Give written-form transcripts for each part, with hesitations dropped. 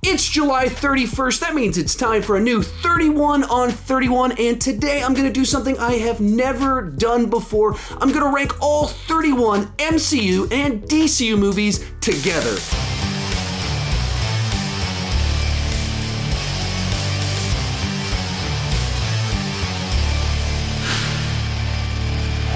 It's July 31st. That means it's time for a new 31 on 31. And today I'm going to do something I have never done before. I'm going to rank all 31 MCU and DCU movies together.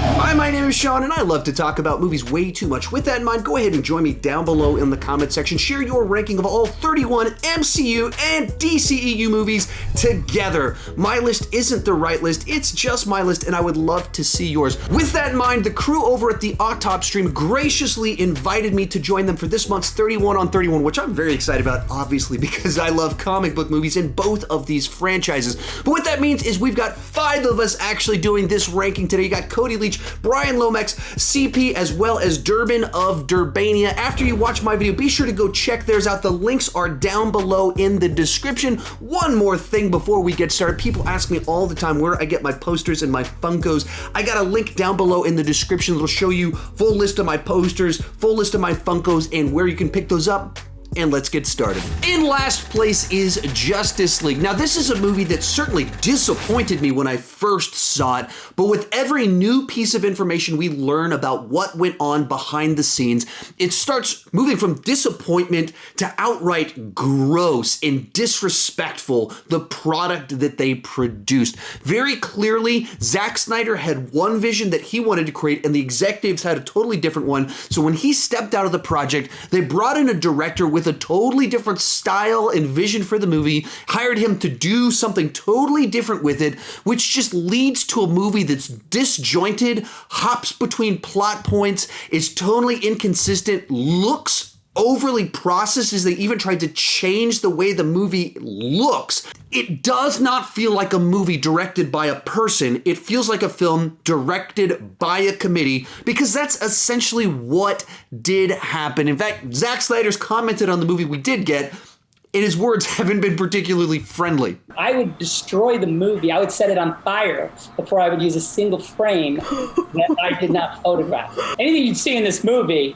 Hi, my name is Sean, and I love to talk about movies way too much. With that in mind, go ahead and join me down below in the comment section. Share your ranking of all 31 MCU and DCEU movies together. My list isn't the right list, it's just my list, and I would love to see yours. With that in mind, the crew over at the AutopStream graciously invited me to join them for this month's 31 on 31, which I'm very excited about, obviously, because I love comic book movies in both of these franchises. But what that means is we've got 5 of us actually doing this ranking today. You got Cody Leach, Bryan Lomax, CP, as well as Durbin of Durbania. After you watch my video, be sure to go check theirs out. The links are down below in the description. One more thing before we get started. People ask me all the time where I get my posters and my Funkos. I got a link down below in the description that'll show you full list of my posters, full list of my Funkos, and where you can pick those up. And let's get started. In last place is Justice League. Now, this is a movie that certainly disappointed me when I first saw it, but with every new piece of information we learn about what went on behind the scenes, it starts moving from disappointment to outright gross and disrespectful, the product that they produced. Very clearly, Zack Snyder had one vision that he wanted to create, and the executives had a totally different one. So when he stepped out of the project, they brought in a director with a totally different style and vision for the movie, hired him to do something totally different with it, which just leads to a movie that's disjointed, hops between plot points, is totally inconsistent, looks overly processed as they even tried to change the way the movie looks. It does not feel like a movie directed by a person. It feels like a film directed by a committee, because that's essentially what did happen. In fact, Zack Snyder's commented on the movie we did get, and his words haven't been particularly friendly. I would destroy the movie. I would set it on fire before I would use a single frame that I did not photograph. Anything you see in this movie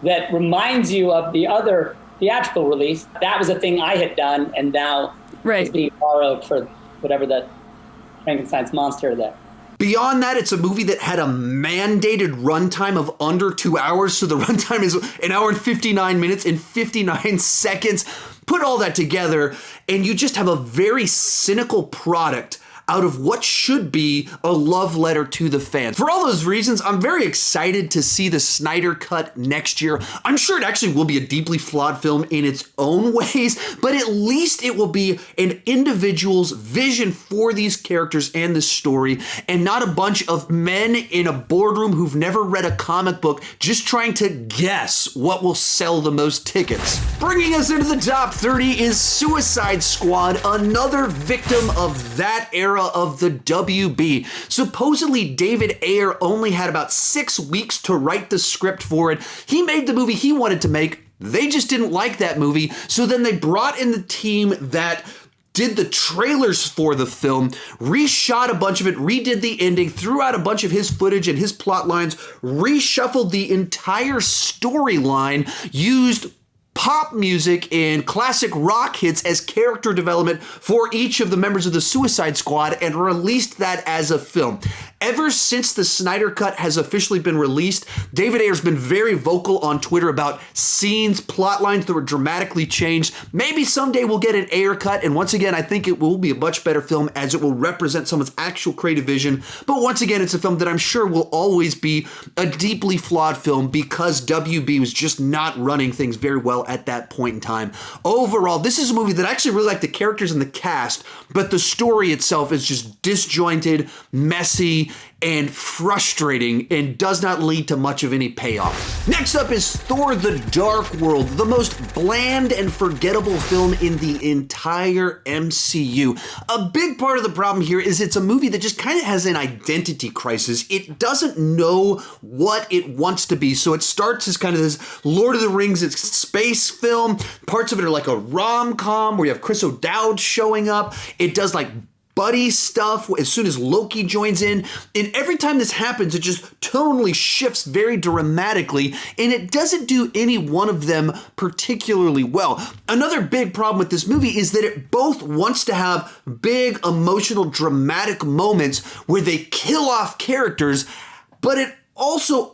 that reminds you of the other theatrical release, that was a thing I had done, and now it's being borrowed for whatever the Frankenstein's monster there. Beyond that, it's a movie that had a mandated runtime of under 2 hours, so the runtime is 1 hour and 59 minutes and 59 seconds. Put all that together, and you just have a very cynical product out of what should be a love letter to the fans. For all those reasons, I'm very excited to see the Snyder Cut next year. I'm sure it actually will be a deeply flawed film in its own ways, but at least it will be an individual's vision for these characters and the story, and not a bunch of men in a boardroom who've never read a comic book just trying to guess what will sell the most tickets. Bringing us into the top 30 is Suicide Squad, another victim of that era of the WB. Supposedly, David Ayer only had about 6 weeks to write the script for it. He made the movie he wanted to make. They just didn't like that movie. So then they brought in the team that did the trailers for the film, reshot a bunch of it, redid the ending, threw out a bunch of his footage and his plot lines, reshuffled the entire storyline, used pop music and classic rock hits as character development for each of the members of the Suicide Squad, and released that as a film. Ever since the Snyder Cut has officially been released, David Ayer's been very vocal on Twitter about scenes, plot lines that were dramatically changed. Maybe someday we'll get an Ayer Cut, and once again, I think it will be a much better film as it will represent someone's actual creative vision. But once again, it's a film that I'm sure will always be a deeply flawed film because WB was just not running things very well at that point in time. Overall, this is a movie that I actually really like the characters and the cast, but the story itself is just disjointed, messy, and frustrating, and does not lead to much of any payoff. Next up is Thor: The Dark World, the most bland and forgettable film in the entire MCU. A big part of the problem here is it's a movie that just kind of has an identity crisis. It doesn't know what it wants to be, so it starts as kind of this Lord of the Rings, it's space film. Parts of it are like a rom-com where you have Chris O'Dowd showing up. It does like buddy stuff as soon as Loki joins in. And every time this happens, it just tonally shifts very dramatically, and it doesn't do any one of them particularly well. Another big problem with this movie is that it both wants to have big, emotional, dramatic moments where they kill off characters, but it also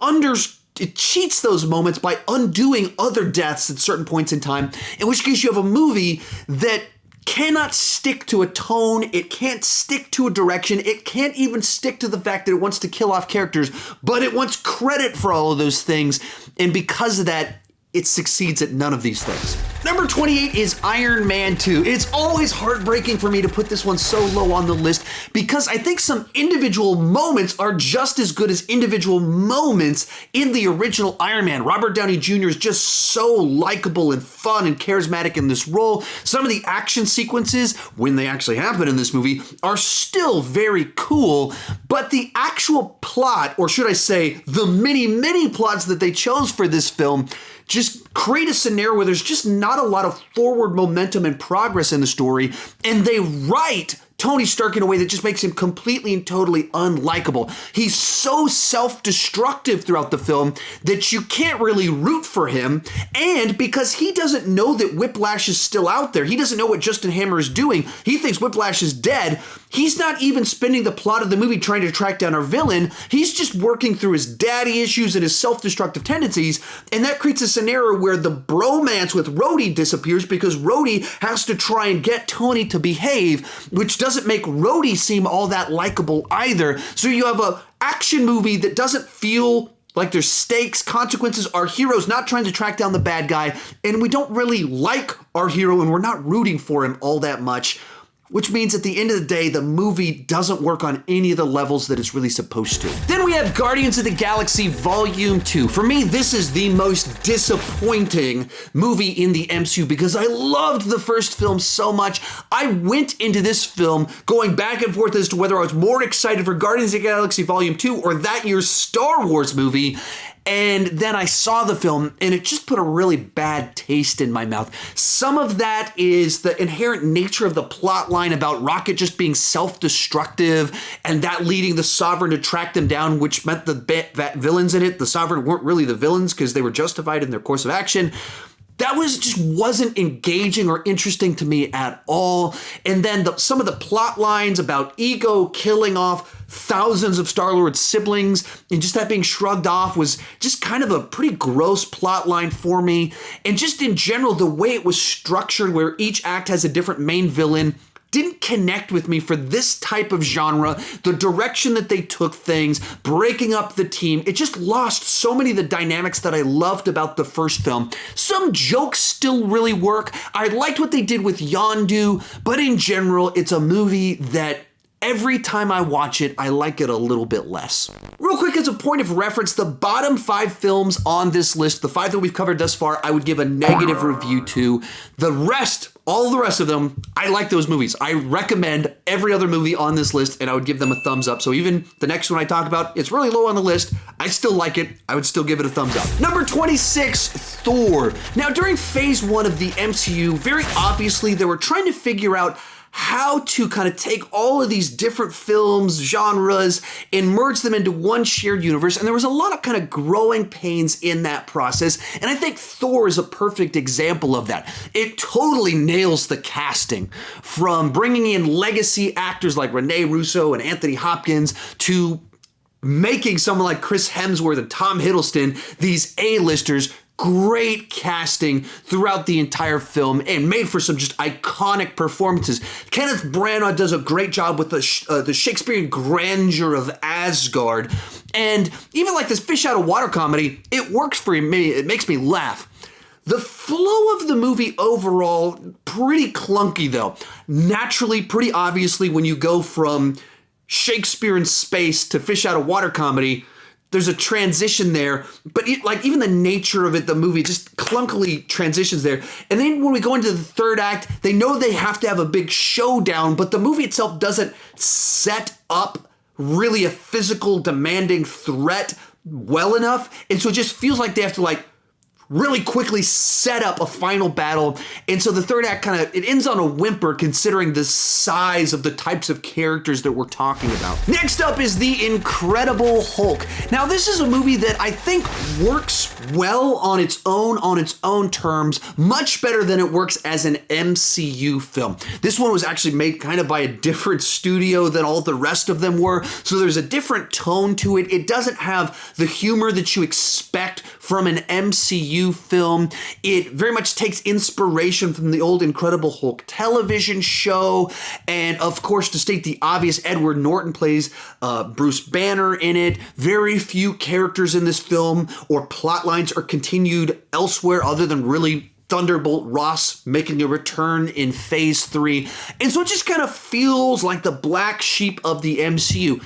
it cheats those moments by undoing other deaths at certain points in time, in which case you have a movie that cannot stick to a tone, it can't stick to a direction, it can't even stick to the fact that it wants to kill off characters, but it wants credit for all of those things, and because of that, it succeeds at none of these things. Number 28 is Iron Man 2. It's always heartbreaking for me to put this one so low on the list because I think some individual moments are just as good as individual moments in the original Iron Man. Robert Downey Jr. is just so likable and fun and charismatic in this role. Some of the action sequences, when they actually happen in this movie, are still very cool, but the actual plot, or should I say the many plots that they chose for this film, just create a scenario where there's just not a lot of forward momentum and progress in the story, and they write Tony Stark in a way that just makes him completely and totally unlikable. He's so self-destructive throughout the film that you can't really root for him, and because he doesn't know that Whiplash is still out there, he doesn't know what Justin Hammer is doing, he thinks Whiplash is dead, he's not even spending the plot of the movie trying to track down our villain, he's just working through his daddy issues and his self-destructive tendencies, and that creates a scenario where the bromance with Rhodey disappears because Rhodey has to try and get Tony to behave, which doesn't make Rhodey seem all that likable either. So you have an action movie that doesn't feel like there's stakes, consequences, our hero's not trying to track down the bad guy, and we don't really like our hero and we're not rooting for him all that much, which means at the end of the day, the movie doesn't work on any of the levels that it's really supposed to. Then we have Guardians of the Galaxy Volume 2. For me, this is the most disappointing movie in the MCU because I loved the first film so much. I went into this film going back and forth as to whether I was more excited for Guardians of the Galaxy Volume 2 or that year's Star Wars movie. And then I saw the film and it just put a really bad taste in my mouth. Some of that is the inherent nature of the plot line about Rocket just being self-destructive and that leading the Sovereign to track them down, which meant the villains in it, the Sovereign weren't really the villains because they were justified in their course of action. That just wasn't engaging or interesting to me at all. And then some of the plot lines about Ego killing off thousands of Star-Lord's siblings and just that being shrugged off was just kind of a pretty gross plot line for me. And just in general, the way it was structured where each act has a different main villain didn't connect with me for this type of genre. The direction that they took things, breaking up the team, it just lost so many of the dynamics that I loved about the first film. Some jokes still really work. I liked what they did with Yondu, but in general, it's a movie that every time I watch it, I like it a little bit less. Real quick, as a point of reference, the bottom 5 films on this list, the 5 that we've covered thus far, I would give a negative review to. The rest, all the rest of them, I like those movies. I recommend every other movie on this list, and I would give them a thumbs up. So even the next one I talk about, it's really low on the list. I still like it. I would still give it a thumbs up. Number 26, Thor. Now, during phase 1 of the MCU, very obviously, they were trying to figure out how to kind of take all of these different films, genres, and merge them into one shared universe. And there was a lot of kind of growing pains in that process. And I think Thor is a perfect example of that. It totally nails the casting, from bringing in legacy actors like Rene Russo and Anthony Hopkins to making someone like Chris Hemsworth and Tom Hiddleston these A-listers. Great casting throughout the entire film and made for some just iconic performances. Kenneth Branagh does a great job with the Shakespearean grandeur of Asgard. And even like this fish out of water comedy, it works for me. It makes me laugh. The flow of the movie overall, pretty clunky though. Naturally, pretty obviously, when you go from Shakespeare in space to fish out of water comedy, there's a transition there, but even the nature of it, the movie just clunkily transitions there. And then when we go into the third act, they know they have to have a big showdown, but the movie itself doesn't set up really a physical demanding threat well enough. And so it just feels like they have to really quickly set up a final battle. And so the third act it ends on a whimper considering the size of the types of characters that we're talking about. Next up is The Incredible Hulk. Now, this is a movie that I think works well on its own terms, much better than it works as an MCU film. This one was actually made kind of by a different studio than all the rest of them were, so there's a different tone to it. It doesn't have the humor that you expect from an MCU film. It very much takes inspiration from the old Incredible Hulk television show, and of course, to state the obvious, Edward Norton plays Bruce Banner in it. Very few characters in this film or plot lines are continued elsewhere other than really Thunderbolt Ross making a return in Phase 3. And so it just kind of feels like the black sheep of the MCU.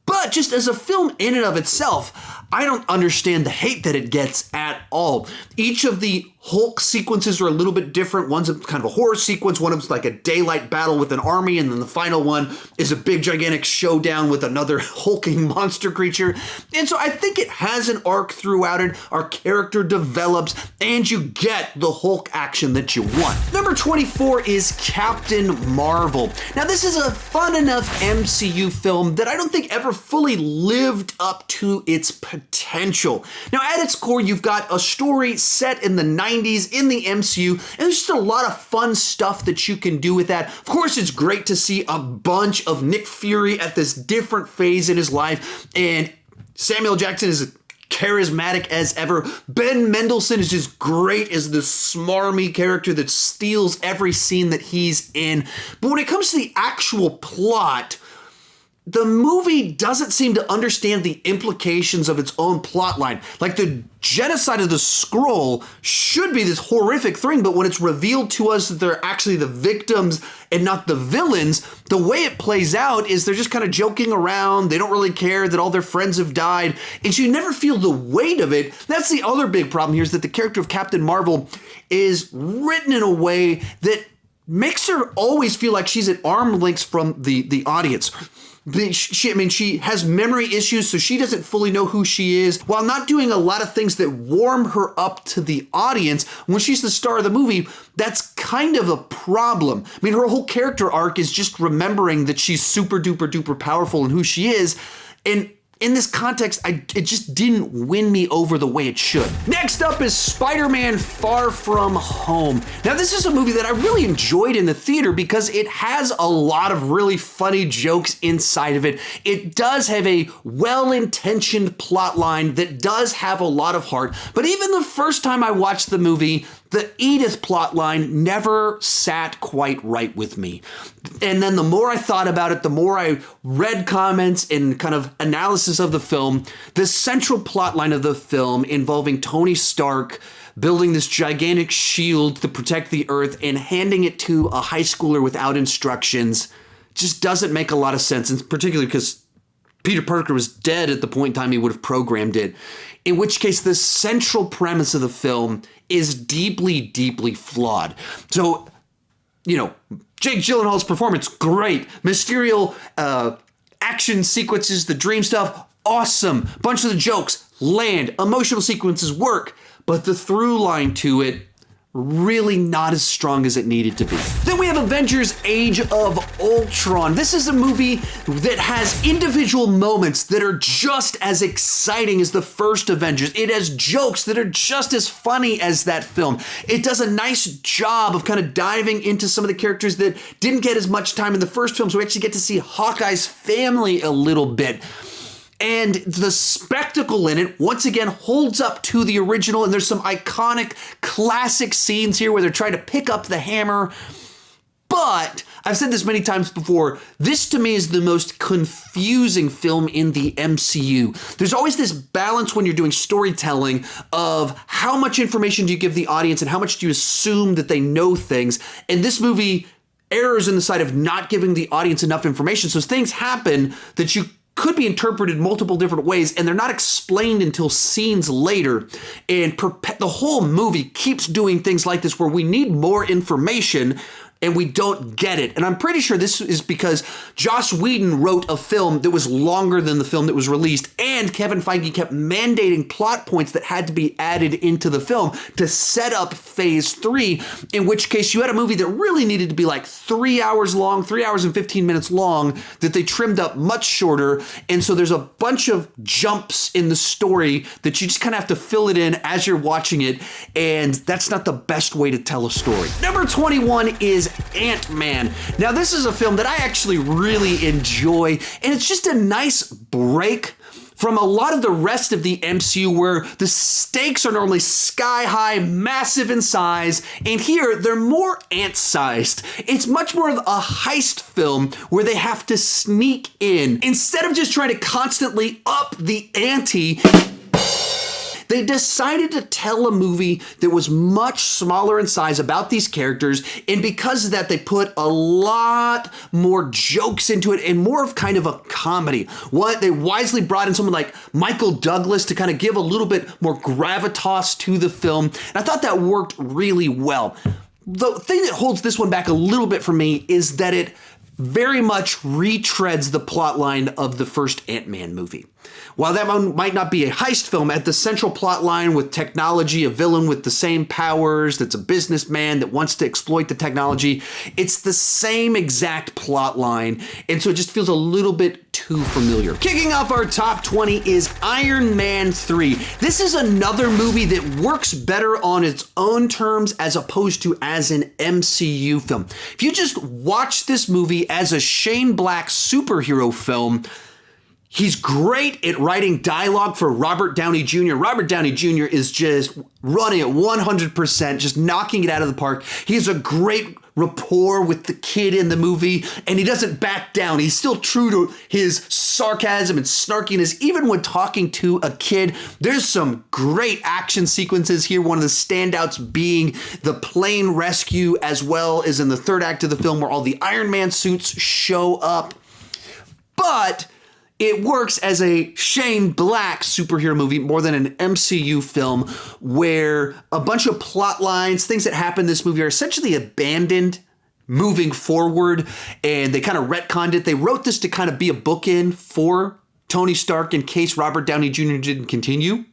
But just as a film in and of itself, I don't understand the hate that it gets at all. Each of the Hulk sequences are a little bit different. One's kind of a horror sequence, one of them's like a daylight battle with an army, and then the final one is a big gigantic showdown with another hulking monster creature. And so I think it has an arc throughout it. Our character develops, and you get the Hulk action that you want. Number 24 is Captain Marvel. Now, this is a fun enough MCU film that I don't think ever fully lived up to its potential. Now, at its core, you've got a story set in the 90s in the MCU, and there's just a lot of fun stuff that you can do with that. Of course, it's great to see a bunch of Nick Fury at this different phase in his life, and Samuel Jackson is charismatic as ever. Ben Mendelsohn is just great as the smarmy character that steals every scene that he's in. But when it comes to the actual plot, the movie doesn't seem to understand the implications of its own plotline. Like, the genocide of the Skrull should be this horrific thing, but when it's revealed to us that they're actually the victims and not the villains, the way it plays out is they're just kind of joking around. They don't really care that all their friends have died, and so you never feel the weight of it. That's the other big problem here, is that the character of Captain Marvel is written in a way that makes her always feel like she's at arm's length from the audience. She has memory issues, so she doesn't fully know who she is, while not doing a lot of things that warm her up to the audience. When she's the star of the movie, that's kind of a problem. I mean, her whole character arc is just remembering that she's super duper duper powerful and who she is, and in this context, it just didn't win me over the way it should. Next up is Spider-Man Far From Home. Now, this is a movie that I really enjoyed in the theater because it has a lot of really funny jokes inside of it. It does have a well-intentioned plot line that does have a lot of heart, but even the first time I watched the movie, the Edith plotline never sat quite right with me. And then the more I thought about it, the more I read comments and kind of analysis of the film, the central plotline of the film involving Tony Stark building this gigantic shield to protect the Earth and handing it to a high schooler without instructions just doesn't make a lot of sense, and particularly because Peter Parker was dead at the point in time he would have programmed it. In which case, the central premise of the film is deeply, deeply flawed. So, Jake Gyllenhaal's performance, great. Mysterio action sequences, the dream stuff, awesome. Bunch of the jokes land. Emotional sequences work. But the through line to it, really not as strong as it needed to be. Then we have Avengers Age of Ultron. This is a movie that has individual moments that are just as exciting as the first Avengers. It has jokes that are just as funny as that film. It does a nice job of kind of diving into some of the characters that didn't get as much time in the first film, so we actually get to see Hawkeye's family a little bit. And the spectacle in it, once again, holds up to the original. And there's some iconic, classic scenes here where they're trying to pick up the hammer. But I've said this many times before, this to me is the most confusing film in the MCU. There's always this balance when you're doing storytelling of how much information do you give the audience and how much do you assume that they know things. And this movie errs in the side of not giving the audience enough information. So things happen that you could be interpreted multiple different ways, and they're not explained until scenes later. And the whole movie keeps doing things like this where we need more information, and we don't get it. And I'm pretty sure this is because Joss Whedon wrote a film that was longer than the film that was released, and Kevin Feige kept mandating plot points that had to be added into the film to set up phase 3, in which case you had a movie that really needed to be like 3 hours long, 3 hours and 15 minutes long, that they trimmed up much shorter. And so there's a bunch of jumps in the story that you just kind of have to fill it in as you're watching it, and that's not the best way to tell a story. Number 21 is AntMan. Now, this is a film that I actually really enjoy, and it's just a nice break from a lot of the rest of the MCU where the stakes are normally sky high, massive in size, and here they're more ant-sized. It's much more of a heist film where they have to sneak in. Instead of just trying to constantly up the ante, they decided to tell a movie that was much smaller in size about these characters, and because of that, they put a lot more jokes into it and more of kind of a comedy. They wisely brought in someone like Michael Douglas to kind of give a little bit more gravitas to the film, and I thought that worked really well. The thing that holds this one back a little bit for me is that it very much retreads the plotline of the first Ant-Man movie. While that one might not be a heist film, at the central plot line with technology, a villain with the same powers, that's a businessman that wants to exploit the technology, it's the same exact plot line, and so it just feels a little bit too familiar. Kicking off our top 20 is Iron Man 3. This is another movie that works better on its own terms as opposed to as an MCU film. If you just watch this movie as a Shane Black superhero film, he's great at writing dialogue for Robert Downey Jr. Robert Downey Jr. is just running at 100%, just knocking it out of the park. He has a great rapport with the kid in the movie, and he doesn't back down. He's still true to his sarcasm and snarkiness, even when talking to a kid. There's some great action sequences here, one of the standouts being the plane rescue, as well as in the third act of the film where all the Iron Man suits show up. But it works as a Shane Black superhero movie more than an MCU film where a bunch of plot lines, things that happen in this movie are essentially abandoned moving forward, and they kind of retconned it. They wrote this to kind of be a bookend for Tony Stark in case Robert Downey Jr. didn't continue,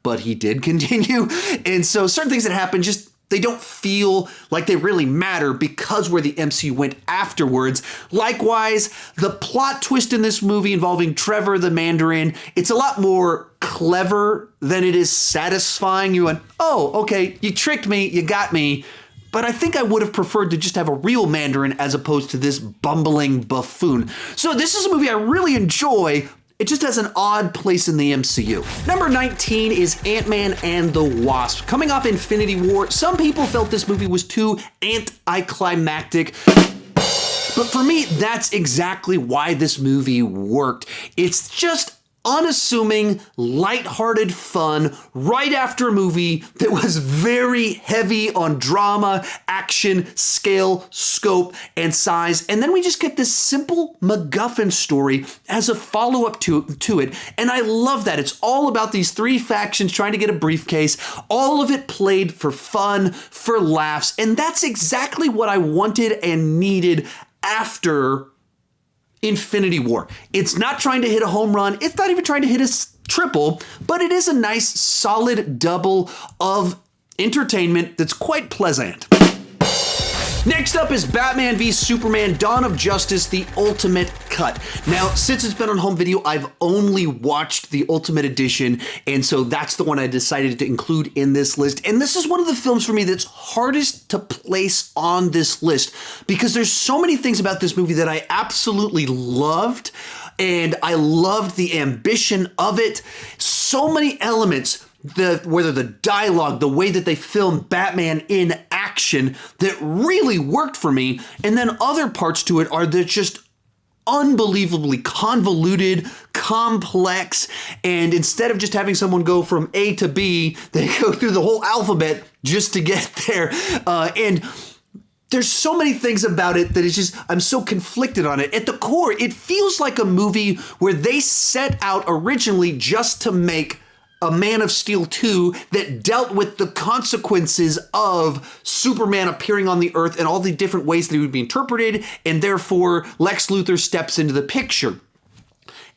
but he did continue. And so certain things that happen just they don't feel like they really matter because where the MCU went afterwards. Likewise, the plot twist in this movie involving Trevor the Mandarin, it's a lot more clever than it is satisfying. You went, oh, okay, you tricked me, you got me. But I think I would have preferred to just have a real Mandarin as opposed to this bumbling buffoon. So this is a movie I really enjoy. It just has an odd place in the MCU. Number 19 is Ant-Man and the Wasp. Coming off Infinity War, some people felt this movie was too anticlimactic. But for me, that's exactly why this movie worked. It's just unassuming, lighthearted fun right after a movie that was very heavy on drama, action, scale, scope, and size. And then we just get this simple MacGuffin story as a follow-up to it. And I love that. It's all about these three factions trying to get a briefcase. All of it played for fun, for laughs. And that's exactly what I wanted and needed after Infinity War. It's not trying to hit a home run. It's not even trying to hit a triple, but it is a nice solid double of entertainment that's quite pleasant. Next up is Batman v Superman Dawn of Justice, the Ultimate Cut. Now, since it's been on home video, I've only watched the Ultimate Edition, and so that's the one I decided to include in this list. And this is one of the films for me that's hardest to place on this list because there's so many things about this movie that I absolutely loved, and I loved the ambition of it. So many elements, whether the dialogue, the way that they filmed Batman in action, that really worked for me. And then other parts to it are that just unbelievably convoluted, complex, and instead of just having someone go from A to B, they go through the whole alphabet just to get there. And there's so many things about it that it's just, I'm so conflicted on it. At the core, it feels like a movie where they set out originally just to make a Man of Steel 2 that dealt with the consequences of Superman appearing on the Earth and all the different ways that he would be interpreted, and therefore Lex Luthor steps into the picture.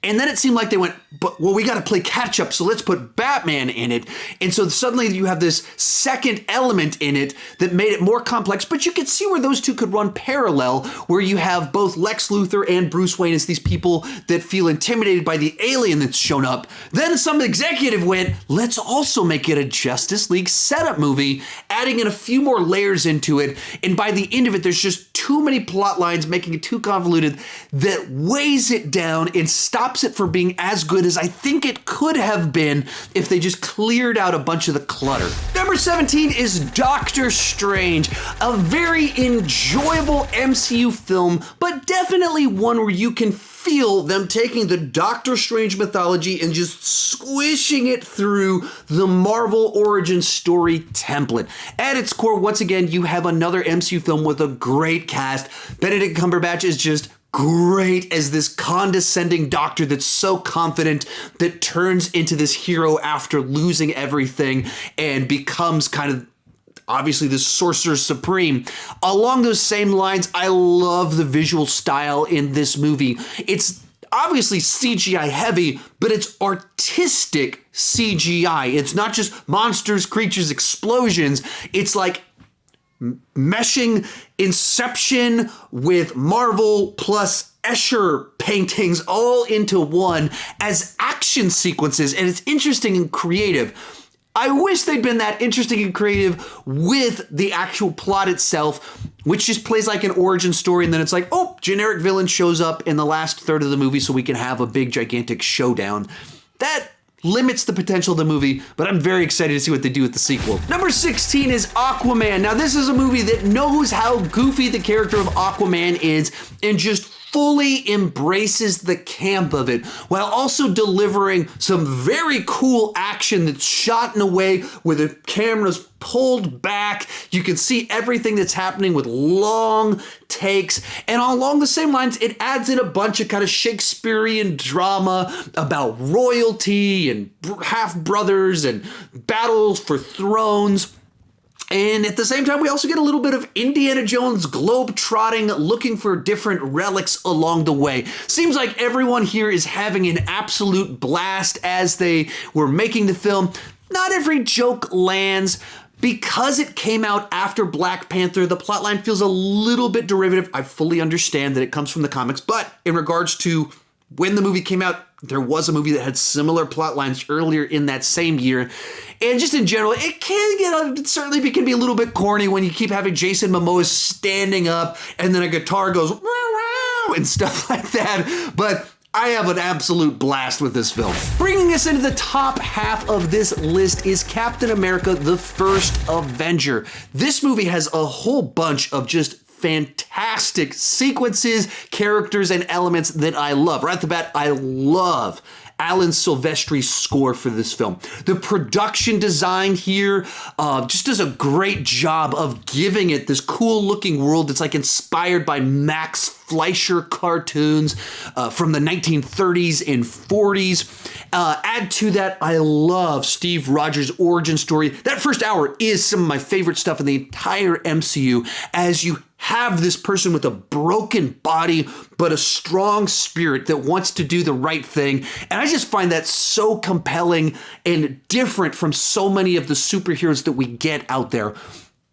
And then it seemed like they went, we got to play catch up, so let's put Batman in it. And so suddenly you have this second element in it that made it more complex, but you could see where those two could run parallel, where you have both Lex Luthor and Bruce Wayne as these people that feel intimidated by the alien that's shown up. Then some executive went, let's also make it a Justice League setup movie, adding in a few more layers into it. And by the end of it, there's just too many plot lines, making it too convoluted, that weighs it down and stops it from being as good as I think it could have been if they just cleared out a bunch of the clutter. Number 17 is Doctor Strange, a very enjoyable MCU film, but definitely one where you can feel them taking the Doctor Strange mythology and just squishing it through the Marvel origin story template. At its core, once again, you have another MCU film with a great cast. Benedict Cumberbatch is just great as this condescending doctor that's so confident that turns into this hero after losing everything and becomes kind of obviously the Sorcerer Supreme. Along those same lines, I love the visual style in this movie. It's obviously CGI heavy, but it's artistic CGI. It's not just monsters, creatures, explosions. It's like meshing Inception with Marvel plus Escher paintings all into one as action sequences, and it's interesting and creative. I wish they'd been that interesting and creative with the actual plot itself, which just plays like an origin story, and then it's like, oh, generic villain shows up in the last third of the movie so we can have a big gigantic showdown. That limits the potential of the movie, but I'm very excited to see what they do with the sequel. Number 16 is Aquaman. Now, this is a movie that knows how goofy the character of Aquaman is and just fully embraces the camp of it, while also delivering some very cool action that's shot in a way where the camera's pulled back. You can see everything that's happening with long takes. And along the same lines, it adds in a bunch of kind of Shakespearean drama about royalty and half-brothers and battles for thrones. And at the same time, we also get a little bit of Indiana Jones globe-trotting, looking for different relics along the way. Seems like everyone here is having an absolute blast as they were making the film. Not every joke lands. Because it came out after Black Panther, the plotline feels a little bit derivative. I fully understand that it comes from the comics, but in regards to when the movie came out, there was a movie that had similar plot lines earlier in that same year. And just in general, it certainly can be a little bit corny when you keep having Jason Momoa standing up and then a guitar goes wow, wow, and stuff like that. But I have an absolute blast with this film. Bringing us into the top half of this list is Captain America: The First Avenger. This movie has a whole bunch of just fantastic sequences, characters, and elements that I love. Right off the bat, I love Alan Silvestri's score for this film. The production design here just does a great job of giving it this cool looking world that's like inspired by Max Fleischer cartoons from the 1930s and 40s. Add to that, I love Steve Rogers' origin story. That first hour is some of my favorite stuff in the entire MCU, as you have this person with a broken body, but a strong spirit that wants to do the right thing. And I just find that so compelling and different from so many of the superheroes that we get out there.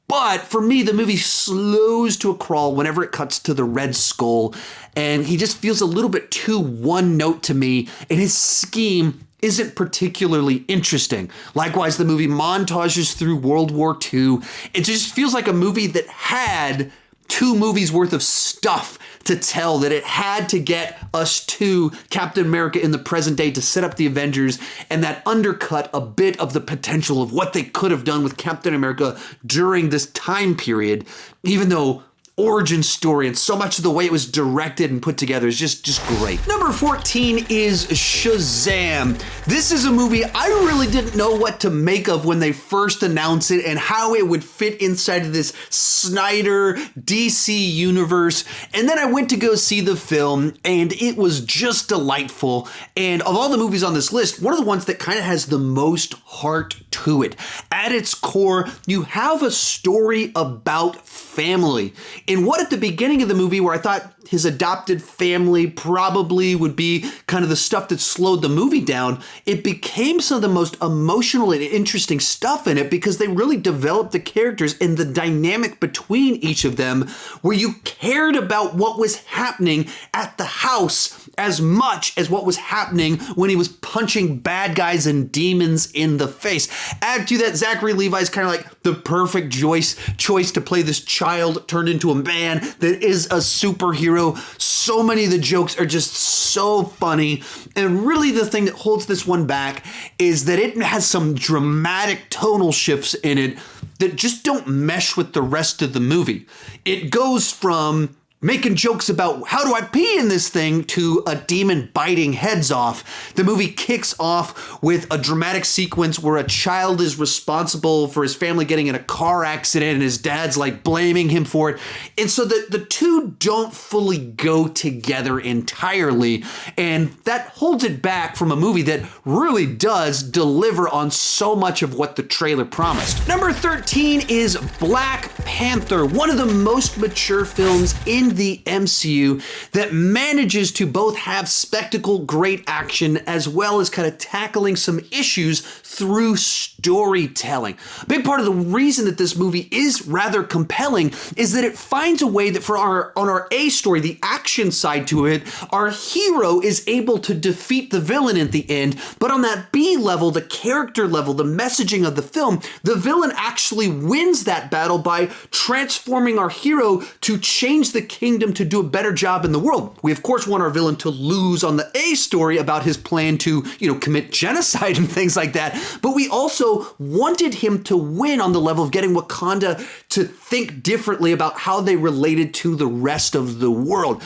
But for me, the movie slows to a crawl whenever it cuts to the Red Skull, and he just feels a little bit too one note to me, and his scheme isn't particularly interesting. Likewise, the movie montages through World War II. It just feels like a movie that had 2 movies worth of stuff to tell, that it had to get us to Captain America in the present day to set up the Avengers, and that undercut a bit of the potential of what they could have done with Captain America during this time period, even though origin story and so much of the way it was directed and put together is just great. Number 14 is Shazam. This is a movie I really didn't know what to make of when they first announced it and how it would fit inside of this Snyder DC universe. And then I went to go see the film and it was just delightful. And of all the movies on this list, one of the ones that kind of has the most heart to it. At its core, you have a story about family. And what at the beginning of the movie where I thought his adopted family probably would be kind of the stuff that slowed the movie down, it became some of the most emotional and interesting stuff in it because they really developed the characters and the dynamic between each of them where you cared about what was happening at the house as much as what was happening when he was punching bad guys and demons in the face. Add to that, Zachary Levi's kind of like the perfect choice to play this child turned into a man that is a superhero. So many of the jokes are just so funny. And really the thing that holds this one back is that it has some dramatic tonal shifts in it that just don't mesh with the rest of the movie. It goes from making jokes about how do I pee in this thing to a demon biting heads off. The movie kicks off with a dramatic sequence where a child is responsible for his family getting in a car accident and his dad's like blaming him for it. And so the two don't fully go together entirely. And that holds it back from a movie that really does deliver on so much of what the trailer promised. Number 13 is Black Panther, one of the most mature films in the MCU that manages to both have spectacle, great action, as well as kind of tackling some issues through storytelling. A big part of the reason that this movie is rather compelling is that it finds a way that for on our A story, the action side to it, our hero is able to defeat the villain at the end, but on that B level, the character level, the messaging of the film, the villain actually wins that battle by transforming our hero to change the kingdom to do a better job in the world. We of course want our villain to lose on the A story about his plan to, commit genocide and things like that, but we also wanted him to win on the level of getting Wakanda to think differently about how they related to the rest of the world.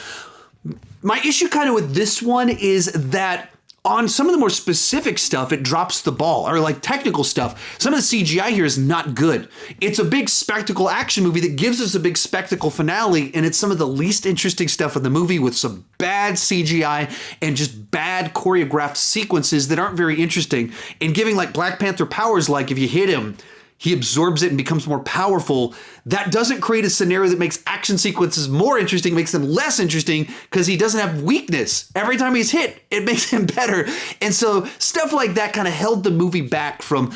My issue kind of with this one is that on some of the more specific stuff, it drops the ball, or like technical stuff. Some of the CGI here is not good. It's a big spectacle action movie that gives us a big spectacle finale, and it's some of the least interesting stuff in the movie with some bad CGI and just bad choreographed sequences that aren't very interesting. And giving like Black Panther powers, like if you hit him, he absorbs it and becomes more powerful. That doesn't create a scenario that makes action sequences more interesting, makes them less interesting because he doesn't have weakness. Every time he's hit, it makes him better. And so stuff like that kind of held the movie back from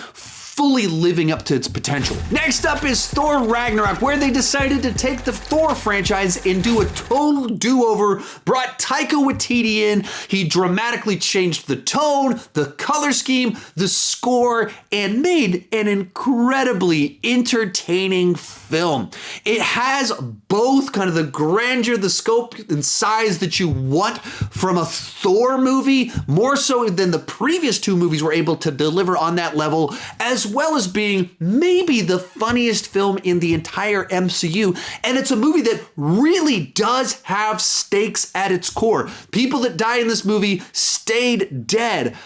fully living up to its potential. Next up is Thor Ragnarok, where they decided to take the Thor franchise and do a total do-over, brought Taika Waititi in. He dramatically changed the tone, the color scheme, the score, and made an incredibly entertaining film. It has both kind of the grandeur, the scope, and size that you want from a Thor movie, more so than the previous two movies were able to deliver on that level, as well as being maybe the funniest film in the entire MCU. And it's a movie that really does have stakes at its core. People that die in this movie stayed dead.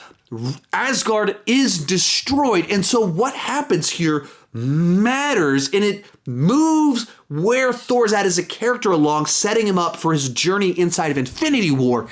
Asgard is destroyed. And so what happens here matters, and it moves where Thor's at as a character along, setting him up for his journey inside of Infinity War.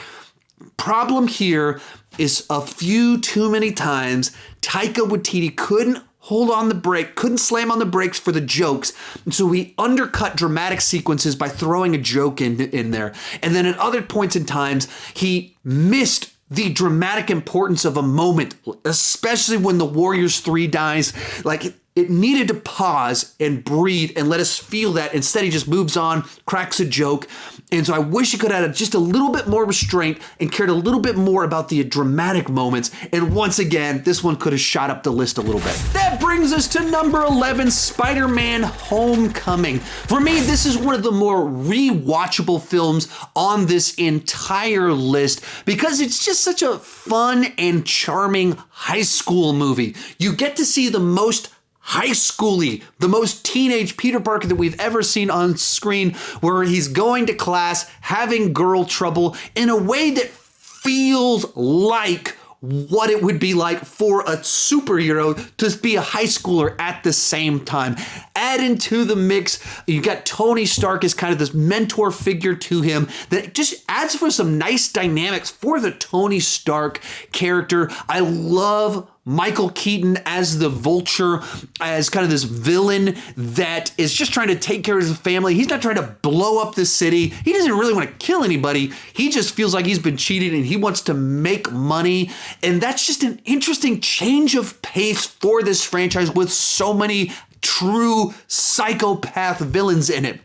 Problem here is a few too many times Taika Waititi couldn't hold on the brake, couldn't slam on the brakes for the jokes. And so we undercut dramatic sequences by throwing a joke in there. And then at other points in times, he missed the dramatic importance of a moment, especially when the Warriors 3 dies. Like, it needed to pause and breathe and let us feel that. Instead, he just moves on, cracks a joke. And so I wish he could have had just a little bit more restraint and cared a little bit more about the dramatic moments. And once again, this one could have shot up the list a little bit. That brings us to number 11, SpiderMan Homecoming. For me, this is one of the more rewatchable films on this entire list because it's just such a fun and charming high school movie. You get to see the most high schooly, the most teenage Peter Parker that we've ever seen on screen, where he's going to class, having girl trouble in a way that feels like what it would be like for a superhero to be a high schooler at the same time. Add into the mix, you got Tony Stark as kind of this mentor figure to him that just adds for some nice dynamics for the Tony Stark character. I love Michael Keaton as the Vulture, as kind of this villain that is just trying to take care of his family. He's not trying to blow up the city. He doesn't really want to kill anybody. He just feels like he's been cheated and he wants to make money. And that's just an interesting change of pace for this franchise with so many true psychopath villains in it.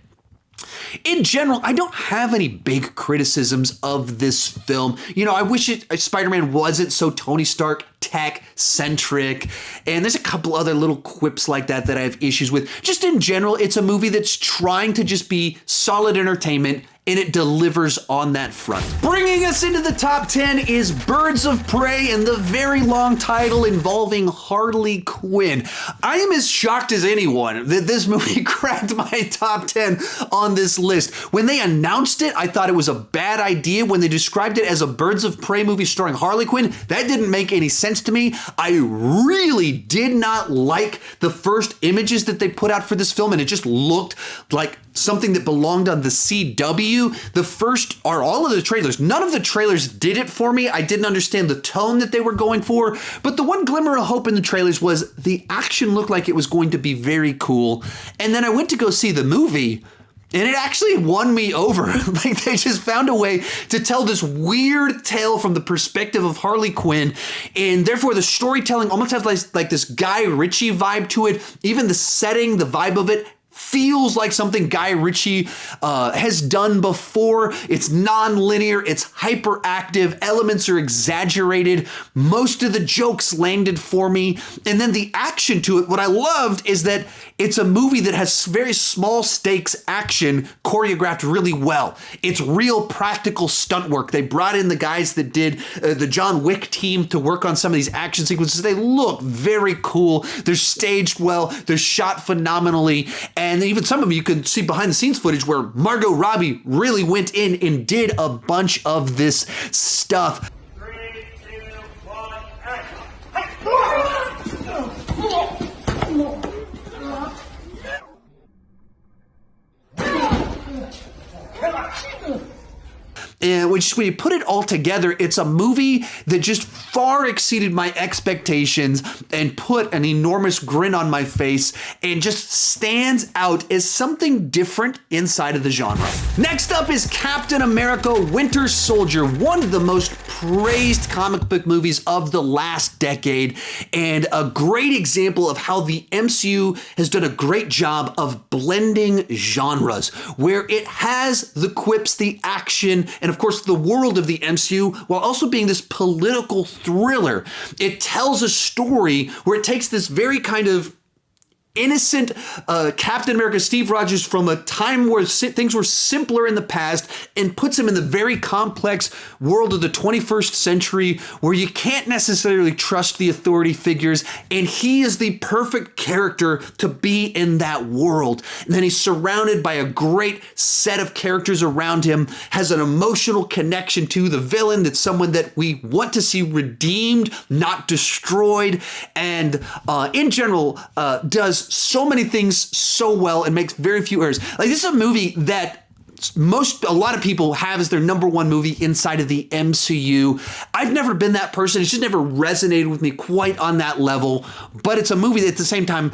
In general, I don't have any big criticisms of this film. You know, I wish Spider-Man wasn't so Tony Stark tech-centric, and there's a couple other little quips like that that I have issues with. Just in general, it's a movie that's trying to just be solid entertainment, and it delivers on that front. Bringing us into the top 10 is Birds of Prey and the very long title involving Harley Quinn. I am as shocked as anyone that this movie cracked my top 10 on this list. When they announced it, I thought it was a bad idea. When they described it as a Birds of Prey movie starring Harley Quinn, that didn't make any sense to me. I really did not like the first images that they put out for this film, and it just looked like something that belonged on the CW. The first are all of the trailers. None of the trailers did it for me. I didn't understand the tone that they were going for, but the one glimmer of hope in the trailers was the action looked like it was going to be very cool. And then I went to go see the movie, and it actually won me over. Like, they just found a way to tell this weird tale from the perspective of Harley Quinn, and therefore the storytelling almost has like this Guy Ritchie vibe to it. Even the setting, the vibe of it, feels like something Guy Ritchie has done before. It's non-linear, it's hyperactive, elements are exaggerated, most of the jokes landed for me, and then the action to it, what I loved is that it's a movie that has very small stakes action choreographed really well. It's real practical stunt work. They brought in the guys that did the John Wick team to work on some of these action sequences. They look very cool. They're staged well. They're shot phenomenally. And even some of you can see behind the scenes footage where Margot Robbie really went in and did a bunch of this stuff. 3, 2, 1, action. And when you put it all together, it's a movie that just far exceeded my expectations and put an enormous grin on my face and just stands out as something different inside of the genre. Next up is Captain America Winter Soldier, one of the most praised comic book movies of the last decade, and a great example of how the MCU has done a great job of blending genres, where it has the quips, the action, and of course the world of the MCU, while also being this political thriller. It tells a story where it takes this very kind of innocent Captain America Steve Rogers from a time where things were simpler in the past and puts him in the very complex world of the 21st century where you can't necessarily trust the authority figures, and he is the perfect character to be in that world. And then he's surrounded by a great set of characters around him, has an emotional connection to the villain that's someone that we want to see redeemed, not destroyed, and in general does so many things so well and makes very few errors. Like, this is a movie that a lot of people have as their number one movie inside of the MCU. I've never been that person. It's just never resonated with me quite on that level, but it's a movie that at the same time,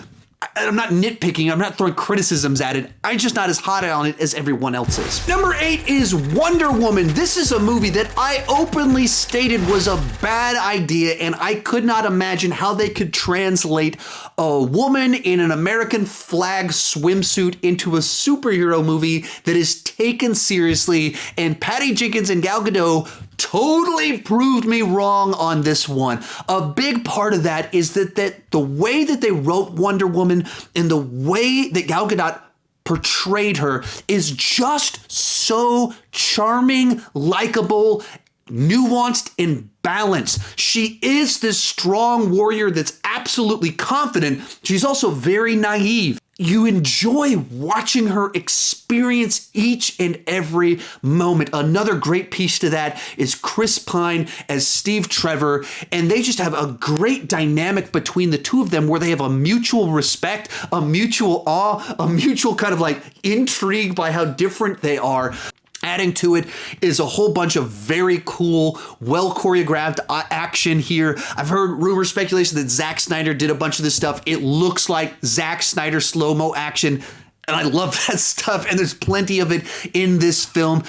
I'm not nitpicking, I'm not throwing criticisms at it. I'm just not as hot on it as everyone else is. Number 8 is Wonder Woman. This is a movie that I openly stated was a bad idea, and I could not imagine how they could translate a woman in an American flag swimsuit into a superhero movie that is taken seriously, and Patty Jenkins and Gal Gadot totally proved me wrong on this one. A big part of that is that the way that they wrote Wonder Woman and the way that Gal Gadot portrayed her is just so charming, likable, nuanced and balanced. She is this strong warrior that's absolutely confident. She's also very naive. You enjoy watching her experience each and every moment. Another great piece to that is Chris Pine as Steve Trevor, and they just have a great dynamic between the two of them where they have a mutual respect, a mutual awe, a mutual kind of like intrigue by how different they are. Adding to it is a whole bunch of very cool, well choreographed action here. I've heard rumor speculation that Zack Snyder did a bunch of this stuff. It looks like Zack Snyder slow-mo action, and I love that stuff, and there's plenty of it in this film.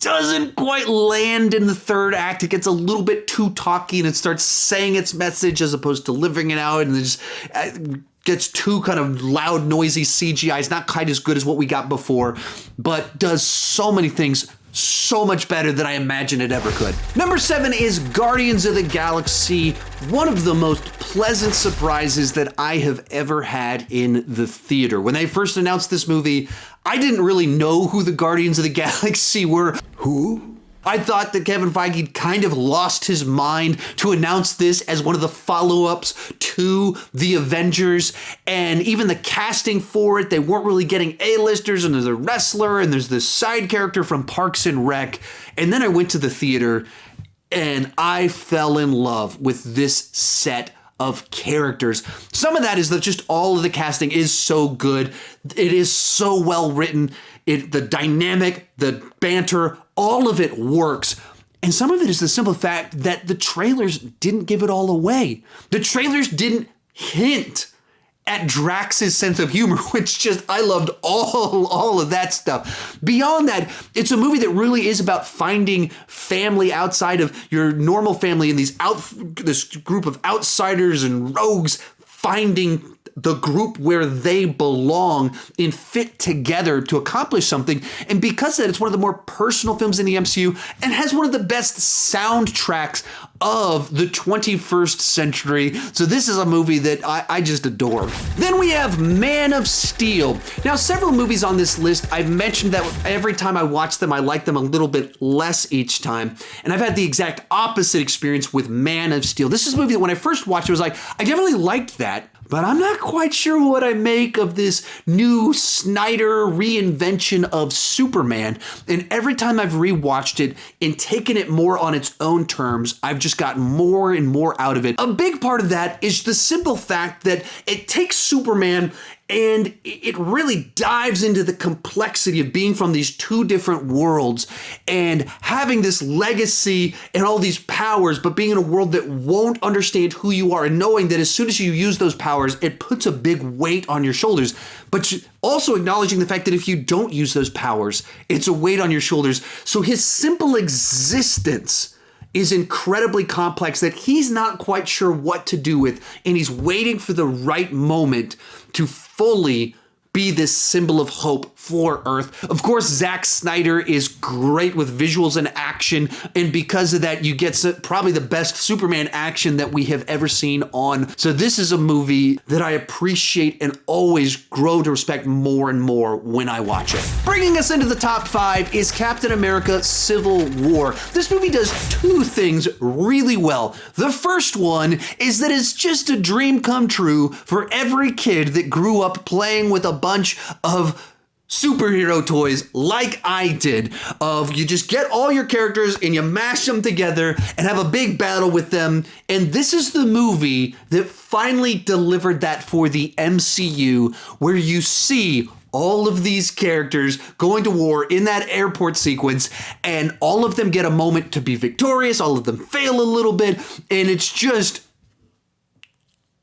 Doesn't quite land in the third act. It gets a little bit too talky, and it starts saying its message as opposed to living it out, and it just gets too kind of loud, noisy CGI. It's not quite as good as what we got before, but does so many things so much better than I imagined it ever could. Number 7 is Guardians of the Galaxy, one of the most pleasant surprises that I have ever had in the theater. When they first announced this movie, I didn't really know who the Guardians of the Galaxy were. Who? I thought that Kevin Feige kind of lost his mind to announce this as one of the follow-ups to the Avengers, and even the casting for it, they weren't really getting A-listers, and there's a wrestler, and there's this side character from Parks and Rec, and then I went to the theater, and I fell in love with this set of characters. Some of that is that just all of the casting is so good. It is so well written. The dynamic, the banter, all of it works. And some of it is the simple fact that the trailers didn't give it all away. The trailers didn't hint at Drax's sense of humor, which just, I loved all of that stuff. Beyond that, it's a movie that really is about finding family outside of your normal family and this group of outsiders and rogues finding the group where they belong and fit together to accomplish something. And because of that, it's one of the more personal films in the MCU and has one of the best soundtracks of the 21st century. So this is a movie that I just adore. Then we have Man of Steel. Now, several movies on this list, I've mentioned that every time I watch them, I like them a little bit less each time. And I've had the exact opposite experience with Man of Steel. This is a movie that when I first watched it, I was like, I definitely liked that, but I'm not quite sure what I make of this new Snyder reinvention of Superman. And every time I've rewatched it and taken it more on its own terms, I've just gotten more and more out of it. A big part of that is the simple fact that it takes Superman and it really dives into the complexity of being from these two different worlds and having this legacy and all these powers, but being in a world that won't understand who you are and knowing that as soon as you use those powers, it puts a big weight on your shoulders. But also acknowledging the fact that if you don't use those powers, it's a weight on your shoulders. So his simple existence is incredibly complex that he's not quite sure what to do with, and he's waiting for the right moment to fully be this symbol of hope for Earth. Of course, Zack Snyder is great with visuals and action, and because of that, you get probably the best Superman action that we have ever seen on. So this is a movie that I appreciate and always grow to respect more and more when I watch it. Bringing us into the top 5 is Captain America: Civil War. This movie does two things really well. The first one is that it's just a dream come true for every kid that grew up playing with a bunch of superhero toys like I did, of you just get all your characters and you mash them together and have a big battle with them. And this is the movie that finally delivered that for the MCU, where you see all of these characters going to war in that airport sequence, and all of them get a moment to be victorious, all of them fail a little bit, and it's just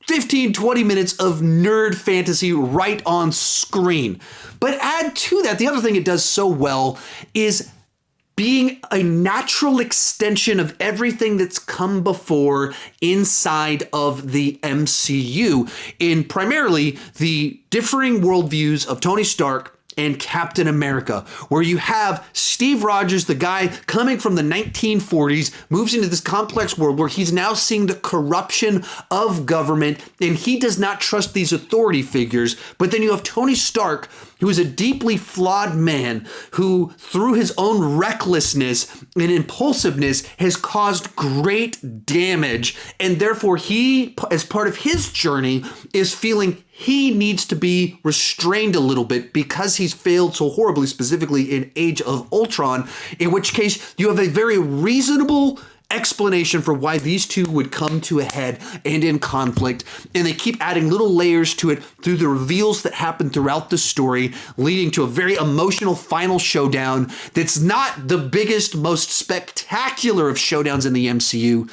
15, 20 minutes of nerd fantasy right on screen. But add to that, the other thing it does so well is being a natural extension of everything that's come before inside of the MCU, in primarily the differing worldviews of Tony Stark and Captain America, where you have Steve Rogers, the guy coming from the 1940s, moves into this complex world where he's now seeing the corruption of government, and he does not trust these authority figures. But then you have Tony Stark, He was a deeply flawed man who, through his own recklessness and impulsiveness, has caused great damage. And therefore, he, as part of his journey, is feeling he needs to be restrained a little bit because he's failed so horribly, specifically in Age of Ultron, in which case you have a very reasonable explanation for why these two would come to a head and in conflict, and they keep adding little layers to it through the reveals that happen throughout the story, leading to a very emotional final showdown that's not the biggest, most spectacular of showdowns in the MCU,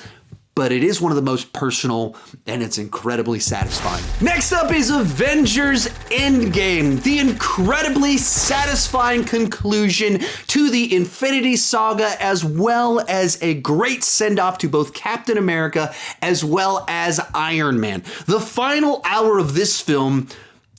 but it is one of the most personal, and it's incredibly satisfying. Next up is Avengers Endgame, the incredibly satisfying conclusion to the Infinity Saga, as well as a great send-off to both Captain America as well as Iron Man. The final hour of this film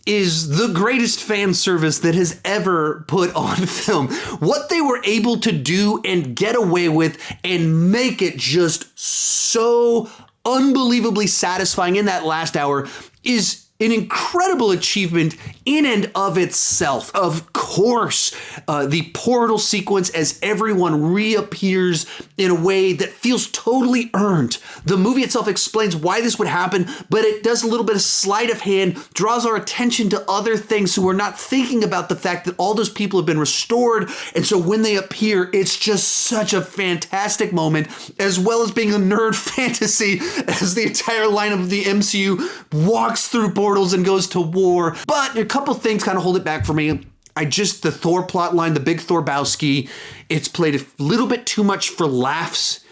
is the greatest fan service that has ever put on film. What they were able to do and get away with and make it just so unbelievably satisfying in that last hour is an incredible achievement in and of itself. Of course, the portal sequence as everyone reappears in a way that feels totally earned. The movie itself explains why this would happen, but it does a little bit of sleight of hand, draws our attention to other things so we're not thinking about the fact that all those people have been restored. And so when they appear, it's just such a fantastic moment, as well as being a nerd fantasy as the entire lineup of the MCU walks through portals and goes to war. But a couple things kind of hold it back for me. The Thor plotline, the big Thorbowski, it's played a little bit too much for laughs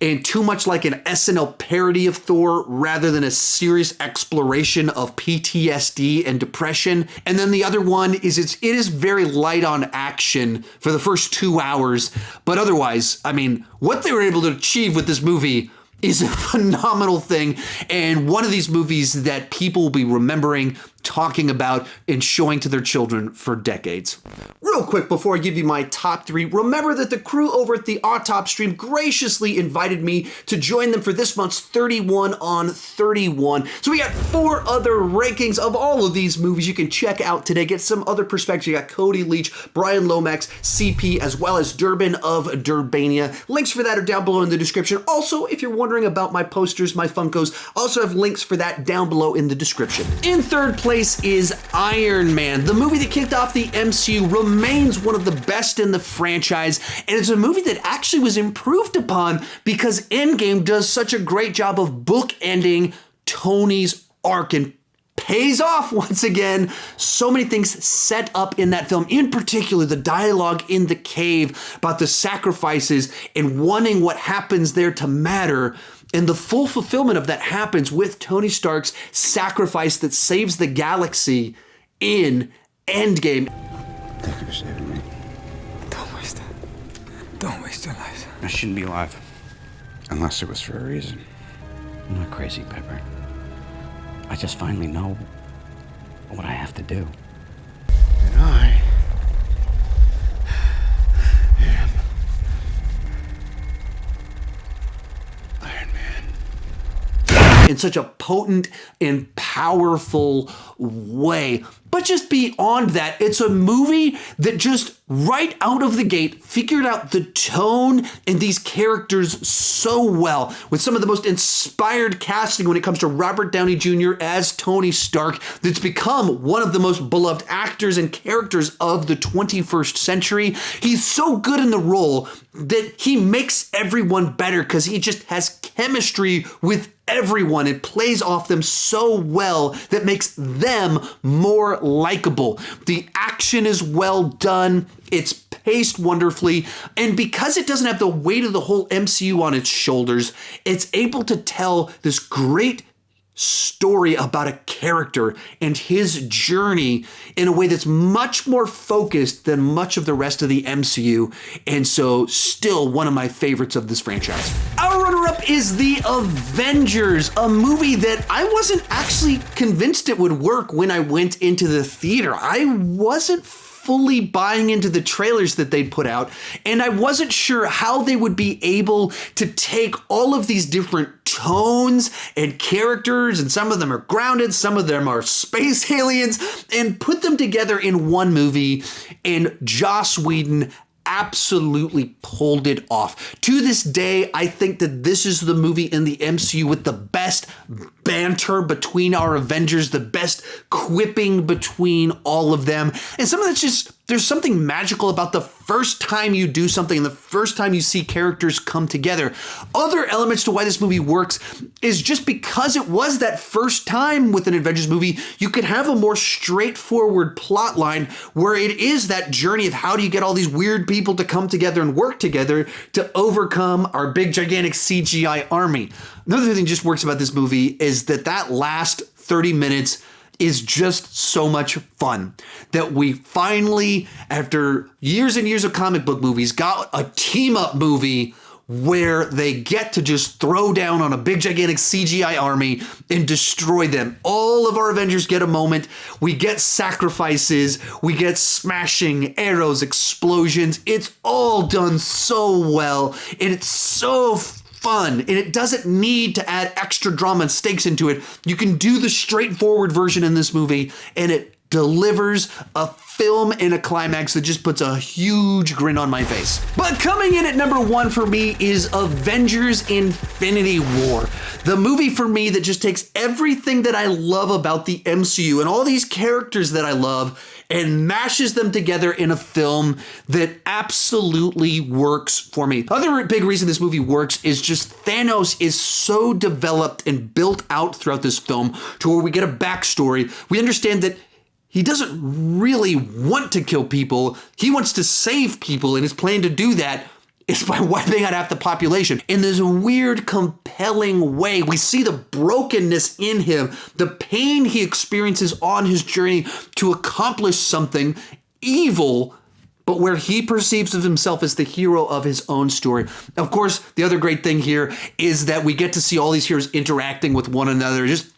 and too much like an SNL parody of Thor rather than a serious exploration of PTSD and depression. And then the other one is it is very light on action for the first 2 hours. But otherwise, I mean, what they were able to achieve with this movie is a phenomenal thing, and one of these movies that people will be remembering, talking about, and showing to their children for decades. Real quick before I give you my top 3, remember that the crew over at the AutopStream graciously invited me to join them for this month's 31 on 31. So we got 4 other rankings of all of these movies you can check out today. Get some other perspectives. You got Cody Leach, Bryan Lomax, CP, as well as Durbin of Durbania. Links for that are down below in the description. Also, if you're wondering about my posters, my Funkos, I also have links for that down below in the description. In third place is Iron Man. The movie that kicked off the MCU remains one of the best in the franchise, and it's a movie that actually was improved upon because Endgame does such a great job of bookending Tony's arc and pays off once again. So many things set up in that film, in particular the dialogue in the cave about the sacrifices and wanting what happens there to matter. And the full fulfillment of that happens with Tony Stark's sacrifice that saves the galaxy in Endgame. Thank you for saving me. Don't waste it. Don't waste your life. I shouldn't be alive. Unless it was for a reason. I'm not crazy, Pepper. I just finally know what I have to do. And I am Iron Man. In such a potent and powerful way. But just beyond that, it's a movie that just right out of the gate figured out the tone and these characters so well, with some of the most inspired casting when it comes to Robert Downey Jr. as Tony Stark, that's become one of the most beloved actors and characters of the 21st century. He's so good in the role that he makes everyone better because he just has chemistry with everyone. It plays off them so well that makes them more likable. The action is well done. It's paced wonderfully. And because it doesn't have the weight of the whole MCU on its shoulders, it's able to tell this great story about a character and his journey in a way that's much more focused than much of the rest of the MCU, and so still one of my favorites of this franchise. Our runner-up is The Avengers, a movie that I wasn't actually convinced it would work when I went into the theater. I wasn't fully buying into the trailers that they'd put out, and I wasn't sure how they would be able to take all of these different tones and characters, and some of them are grounded, some of them are space aliens, and put them together in one movie, and Joss Whedon absolutely pulled it off. To this day, I think that this is the movie in the MCU with the best banter between our Avengers, the best quipping between all of them. And some of that's just, there's something magical about the first time you do something and the first time you see characters come together. Other elements to why this movie works is just because it was that first time with an Avengers movie, you could have a more straightforward plot line where it is that journey of how do you get all these weird people to come together and work together to overcome our big gigantic CGI army. Another thing that just works about this movie is that last 30 minutes is just so much fun that we finally, after years and years of comic book movies, got a team up movie where they get to just throw down on a big gigantic CGI army and destroy them. All of our Avengers get a moment. We get sacrifices. We get smashing, arrows, explosions. It's all done so well, and it's so fun, and it doesn't need to add extra drama and stakes into it. You can do the straightforward version in this movie, and it delivers a film and a climax that just puts a huge grin on my face. But coming in at number 1 for me is Avengers Infinity War. The movie for me that just takes everything that I love about the MCU and all these characters that I love and mashes them together in a film that absolutely works for me. Other big reason this movie works is just Thanos is so developed and built out throughout this film to where we get a backstory. We understand that he doesn't really want to kill people. He wants to save people, and his plan to do that is by wiping out half the population. In this weird, compelling way, we see the brokenness in him, the pain he experiences on his journey to accomplish something evil, but where he perceives of himself as the hero of his own story. Of course, the other great thing here is that we get to see all these heroes interacting with one another. It's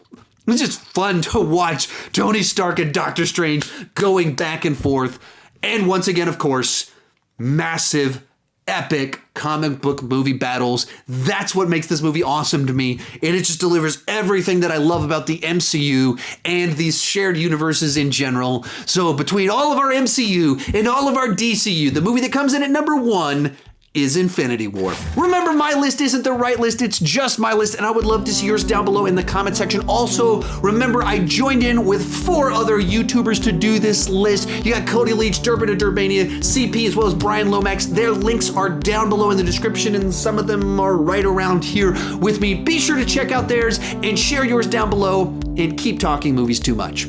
just fun to watch Tony Stark and Doctor Strange going back and forth. And once again, of course, massive, epic comic book movie battles. That's what makes this movie awesome to me. And it just delivers everything that I love about the MCU and these shared universes in general. So between all of our MCU and all of our DCU, the movie that comes in at number 1 is Infinity War. Remember, my list isn't the right list, it's just my list, and I would love to see yours down below in the comment section. Also, remember, I joined in with 4 other YouTubers to do this list. You got Cody Leach, Durbania, CP, as well as Bryan Lomax. Their links are down below in the description, and some of them are right around here with me. Be sure to check out theirs and share yours down below, and keep talking movies too much.